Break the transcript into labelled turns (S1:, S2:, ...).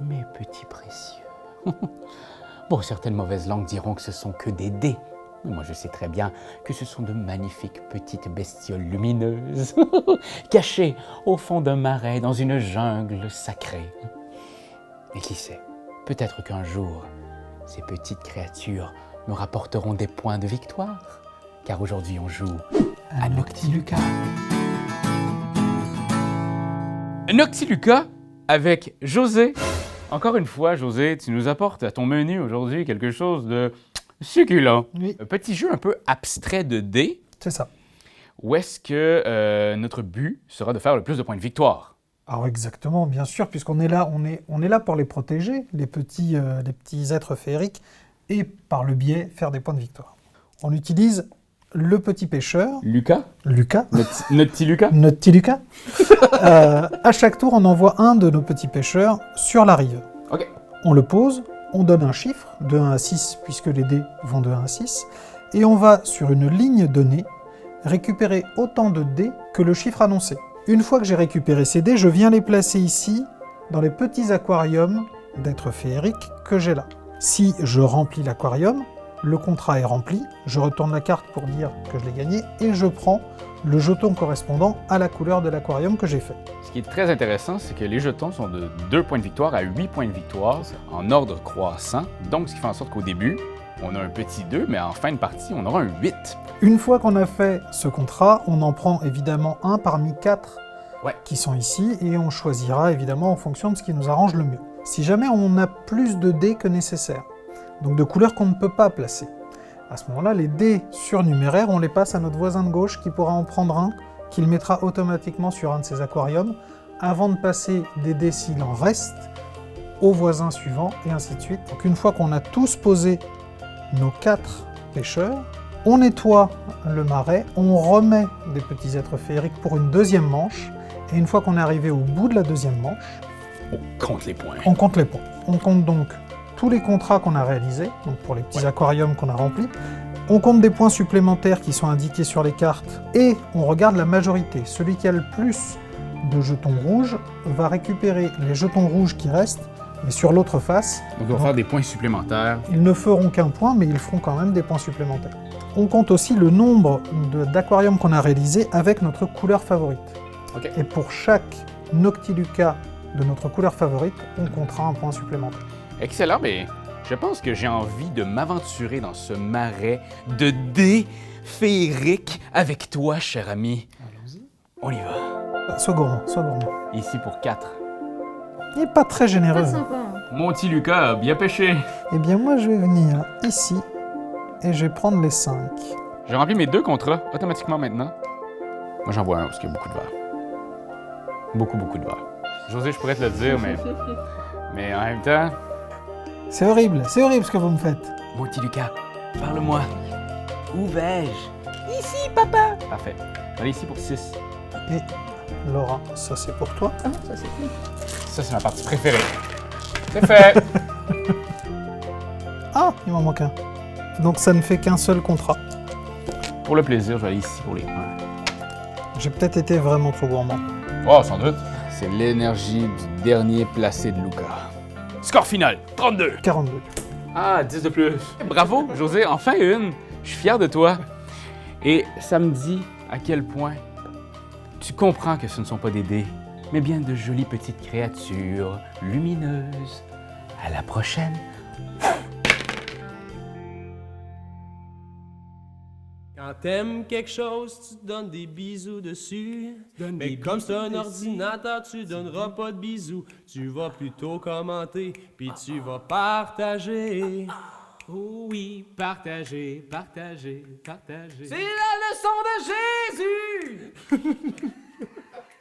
S1: Mes petits précieux. Bon, certaines mauvaises langues diront que ce sont que des dés. Mais moi, je sais très bien que ce sont de magnifiques petites bestioles lumineuses, cachées au fond d'un marais dans une jungle sacrée. Et qui sait, peut-être qu'un jour, ces petites créatures me rapporteront des points de victoire. Car aujourd'hui, on joue à Noctiluca. Noctiluca avec José. Encore une fois, José, tu nous apportes à ton menu aujourd'hui quelque chose de succulent.
S2: Oui.
S1: Un petit jeu un peu abstrait de dés.
S2: C'est ça.
S1: Où est-ce que notre but sera de faire le plus de points de victoire?
S2: Alors exactement, bien sûr, puisqu'on est là, on est là pour les protéger, les petits êtres féeriques, et par le biais, faire des points de victoire. On utilise le petit pêcheur,
S1: Lucas?
S2: Noctiluca.
S1: Noctiluca?
S2: À chaque tour, on envoie un de nos petits pêcheurs sur la rive.
S1: Ok.
S2: On le pose, on donne un chiffre, de 1 à 6, puisque les dés vont de 1 à 6, et on va, sur une ligne donnée, récupérer autant de dés que le chiffre annoncé. Une fois que j'ai récupéré ces dés, je viens les placer ici, dans les petits aquariums d'êtres féeriques que j'ai là. Si je remplis l'aquarium, le contrat est rempli, je retourne la carte pour dire que je l'ai gagné, et je prends le jeton correspondant à la couleur de l'aquarium que j'ai fait.
S1: Ce qui est très intéressant, c'est que les jetons sont de 2 points de victoire à 8 points de victoire en ordre croissant. Donc, ce qui fait en sorte qu'au début, on a un petit 2, mais en fin de partie, on aura un 8.
S2: Une fois qu'on a fait ce contrat, on en prend évidemment un parmi 4 qui sont ici, et on choisira évidemment en fonction de ce qui nous arrange le mieux. Si jamais on a plus de dés que nécessaire, donc de couleurs qu'on ne peut pas placer, à ce moment-là, les dés surnuméraires, on les passe à notre voisin de gauche qui pourra en prendre un, qu'il mettra automatiquement sur un de ses aquariums, avant de passer des dés s'il en reste au voisin suivant, et ainsi de suite. Donc une fois qu'on a tous posé nos 4 pêcheurs, on nettoie le marais, on remet des petits êtres féeriques pour une deuxième manche, et une fois qu'on est arrivé au bout de la deuxième manche,
S1: on compte les points.
S2: On compte les points. On compte donc tous les contrats qu'on a réalisés, donc pour les petits aquariums qu'on a remplis. On compte des points supplémentaires qui sont indiqués sur les cartes, et on regarde la majorité. Celui qui a le plus de jetons rouges va récupérer les jetons rouges qui restent, mais sur l'autre face.
S1: Donc, on va faire des points supplémentaires.
S2: Ils ne feront qu'un point, mais ils feront quand même des points supplémentaires. On compte aussi le nombre d'aquariums qu'on a réalisés avec notre couleur favorite.
S1: Okay.
S2: Et pour chaque Noctiluca de notre couleur favorite, on comptera un point supplémentaire.
S1: Excellent, mais je pense que j'ai envie de m'aventurer dans ce marais de dés féeriques avec toi, cher ami.
S2: Allons-y.
S1: On y va.
S2: Sois gourmand, sois gourmand.
S1: Ici pour 4.
S2: Il n'est pas très généreux.
S3: Pas sympa.
S1: Mon petit Lucas, bien pêché.
S2: Eh bien, moi, je vais venir ici et je vais prendre les 5.
S1: J'ai rempli mes 2 contrats automatiquement maintenant. Moi, j'en vois un parce qu'il y a beaucoup de verre. Beaucoup de verre. José, je pourrais te le dire, mais en même temps...
S2: C'est horrible ce que vous me faites.
S1: Mon petit Lucas, parle-moi. Où vais-je? Ici, papa. Parfait. Allez, ici pour 6.
S2: Et Laura, ça c'est pour toi.
S3: Ah, ça c'est cool.
S1: Ça, c'est ma partie préférée. C'est fait.
S2: Ah, il m'en manque un. Donc ça ne fait qu'un seul contrat.
S1: Pour le plaisir, je vais aller ici pour les 1.
S2: J'ai peut-être été vraiment trop gourmand.
S1: Oh, sans doute. C'est l'énergie du dernier placé de Lucas. Score final, 32.
S2: 42.
S1: Ah, 10 de plus. Bravo, José, enfin une. Je suis fier de toi. Et ça me dit à quel point tu comprends que ce ne sont pas des dés, mais bien de jolies petites créatures lumineuses. À la prochaine.
S4: Quand t'aimes quelque chose, tu te donnes des bisous dessus. Mais comme c'est un ordinateur, tu donneras pas de bisous. Tu vas plutôt commenter, puis tu vas partager.
S1: Oh oui, partager, partager, partager.
S4: C'est la leçon de Jésus!